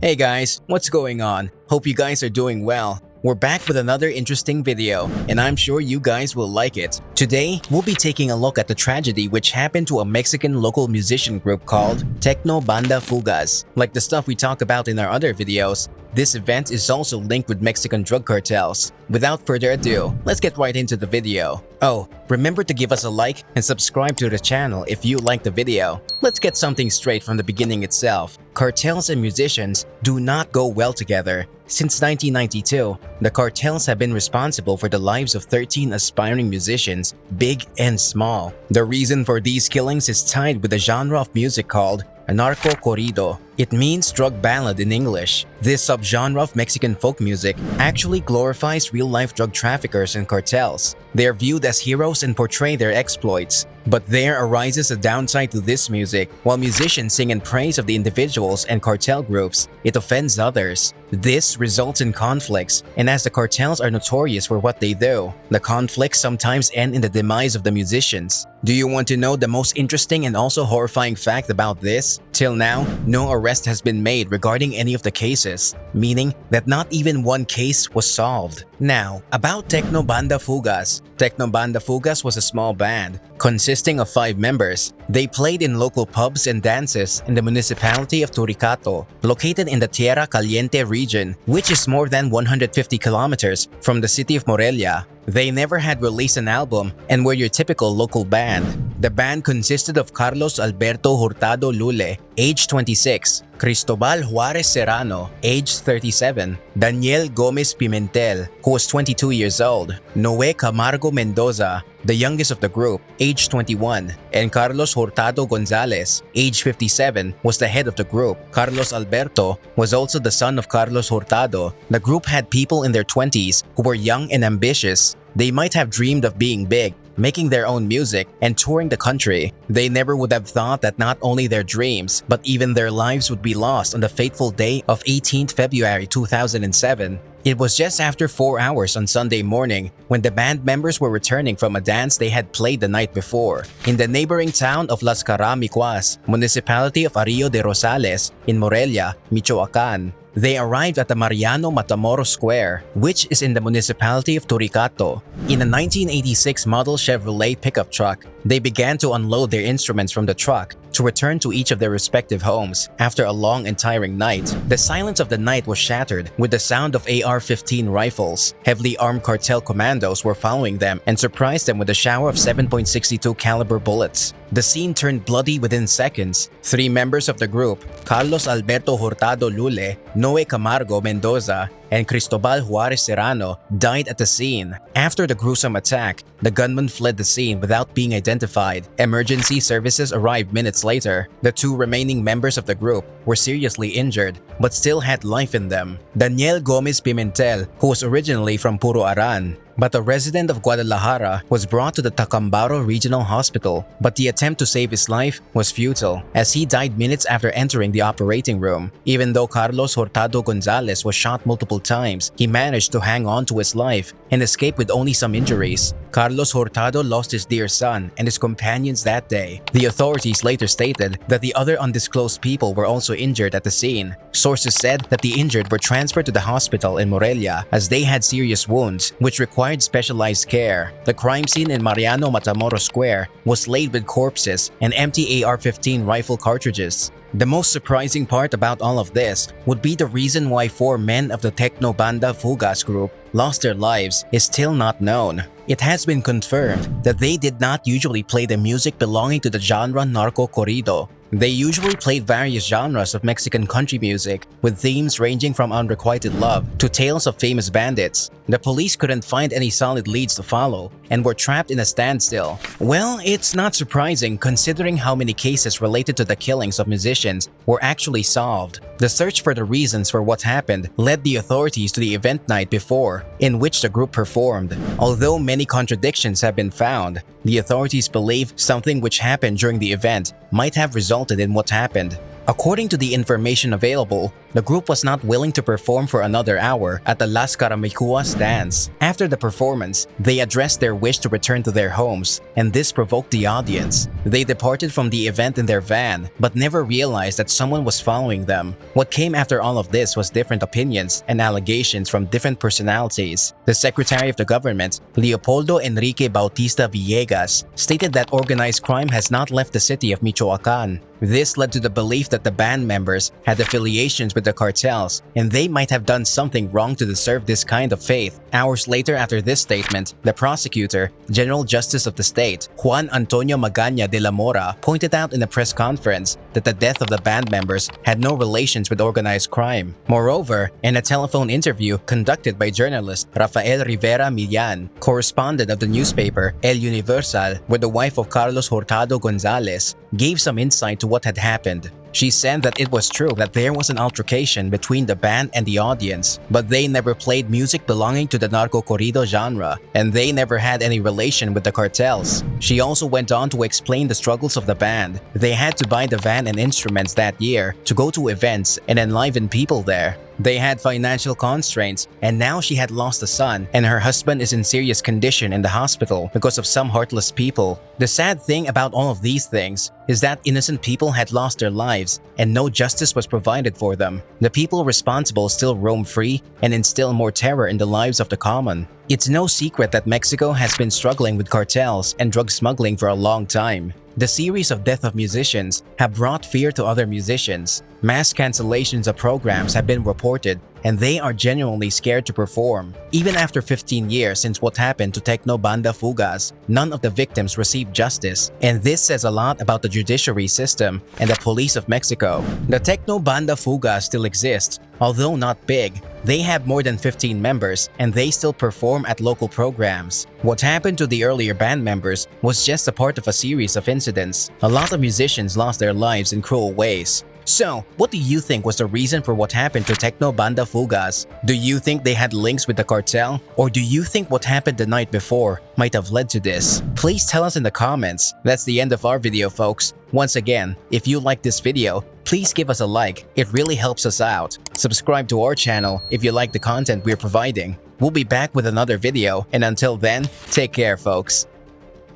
Hey guys, what's going on? Hope you guys are doing well. We're back with another interesting video, and I'm sure you guys will like it. Today, we'll be taking a look at the tragedy which happened to a Mexican local musician group called Tecno Banda Fugas. Like the stuff we talk about in our other videos, this event is also linked with Mexican drug cartels. Without further ado, let's get right into the video. Oh, remember to give us a like and subscribe to the channel if you like the video. Let's get something straight from the beginning itself. Cartels and musicians do not go well together. Since 1992, the cartels have been responsible for the lives of 13 aspiring musicians, big and small. The reason for these killings is tied with a genre of music called narco corrido. It means drug ballad in English. This subgenre of Mexican folk music actually glorifies real-life drug traffickers and cartels. They are viewed as heroes and portray their exploits. But there arises a downside to this music. While musicians sing in praise of the individuals and cartel groups, it offends others. This results in conflicts, and as the cartels are notorious for what they do, the conflicts sometimes end in the demise of the musicians. Do you want to know the most interesting and also horrifying fact about this? Till now, no arrest has been made regarding any of the cases, meaning that not even one case was solved. Now, about Tecno Banda Fugas. Tecno Banda Fugas was a small band consisting of 5 members. They played in local pubs and dances in the municipality of Turicato, located in the Tierra Caliente region, which is more than 150 kilometers from the city of Morelia. They never had released an album and were your typical local band. The band consisted of Carlos Alberto Hurtado Lule, age 26, Cristobal Juárez Serrano, age 37, Daniel Gomez Pimentel, who was 22 years old, Noé Camargo Mendoza, the youngest of the group, age 21, and Carlos Hurtado Gonzalez, age 57, was the head of the group. Carlos Alberto was also the son of Carlos Hurtado. The group had people in their 20s who were young and ambitious. They might have dreamed of being big, making their own music, and touring the country. They never would have thought that not only their dreams, but even their lives would be lost on the fateful day of 18th February 2007. It was just after 4 hours on Sunday morning when the band members were returning from a dance they had played the night before in the neighboring town of Las Caramicuas, municipality of Arroyo de Rosales in Morelia, Michoacán. They arrived at the Mariano Matamoros Square, which is in the municipality of Turicato. In a 1986 model Chevrolet pickup truck, they began to unload their instruments from the truck to return to each of their respective homes after a long and tiring night. The silence of the night was shattered with the sound of AR-15 rifles. Heavily armed cartel commandos were following them and surprised them with a shower of 7.62 caliber bullets. The scene turned bloody within seconds. 3 members of the group, Carlos Alberto Hurtado Lule, Noé Camargo Mendoza, and Cristobal Juárez Serrano, died at the scene. After the gruesome attack, the gunman fled the scene without being identified. Emergency services arrived minutes later. The 2 remaining members of the group were seriously injured, but still had life in them. Daniel Gomez Pimentel, who was originally from Puro Aran, but a resident of Guadalajara, was brought to the Tacambaro Regional Hospital, but the attempt to save his life was futile, as he died minutes after entering the operating room. Even though Carlos Hurtado Gonzalez was shot multiple times, he managed to hang on to his life and escape with only some injuries. Carlos Hurtado lost his dear son and his companions that day. The authorities later stated that the other undisclosed people were also injured at the scene. Sources said that the injured were transferred to the hospital in Morelia as they had serious wounds which required specialized care. The crime scene in Mariano Matamoros Square was laid with corpses and empty AR-15 rifle cartridges. The most surprising part about all of this would be the reason why 4 men of the Tecno Banda Fugas group lost their lives is still not known. It has been confirmed that they did not usually play the music belonging to the genre narco corrido. They usually played various genres of Mexican country music, with themes ranging from unrequited love to tales of famous bandits. The police couldn't find any solid leads to follow and were trapped in a standstill. Well, it's not surprising considering how many cases related to the killings of musicians were actually solved. The search for the reasons for what happened led the authorities to the event night before, in which the group performed. Although many contradictions have been found, the authorities believe something which happened during the event might have resulted in what happened. According to the information available, the group was not willing to perform for another hour at the Las Caramicuas dance. After the performance, they addressed their wish to return to their homes, and this provoked the audience. They departed from the event in their van, but never realized that someone was following them. What came after all of this was different opinions and allegations from different personalities. The Secretary of the Government, Leopoldo Enrique Bautista Villegas, stated that organized crime has not left the city of Michoacán. This led to the belief that the band members had affiliations with the cartels and they might have done something wrong to deserve this kind of fate. Hours later after this statement, the prosecutor, General Justice of the State, Juan Antonio Magaña de la Mora, pointed out in a press conference that the death of the band members had no relations with organized crime. Moreover, in a telephone interview conducted by journalist Rafael Rivera Millan, correspondent of the newspaper El Universal, with the wife of Carlos Hurtado Gonzalez, gave some insight to what had happened. She said that it was true that there was an altercation between the band and the audience, but they never played music belonging to the narco-corrido genre, and they never had any relation with the cartels. She also went on to explain the struggles of the band. They had to buy the van and instruments that year to go to events and enliven people there. They had financial constraints, and now she had lost a son, and her husband is in serious condition in the hospital because of some heartless people. The sad thing about all of these things is that innocent people had lost their lives, and no justice was provided for them. The people responsible still roam free and instill more terror in the lives of the common. It's no secret that Mexico has been struggling with cartels and drug smuggling for a long time. The series of death of musicians have brought fear to other musicians. Mass cancellations of programs have been reported, and they are genuinely scared to perform. Even after 15 years since what happened to Techno Banda Fugas, none of the victims received justice, and this says a lot about the judiciary system and the police of Mexico. The Techno Banda Fugas still exist, although not big. They have more than 15 members, and they still perform at local programs. What happened to the earlier band members was just a part of a series of incidents. A lot of musicians lost their lives in cruel ways. So, what do you think was the reason for what happened to Techno Banda Fugas? Do you think they had links with the cartel? Or do you think what happened the night before might have led to this? Please tell us in the comments. That's the end of our video, folks. Once again, if you like this video, please give us a like. It really helps us out. Subscribe to our channel if you like the content we're providing. We'll be back with another video, and until then, take care, folks.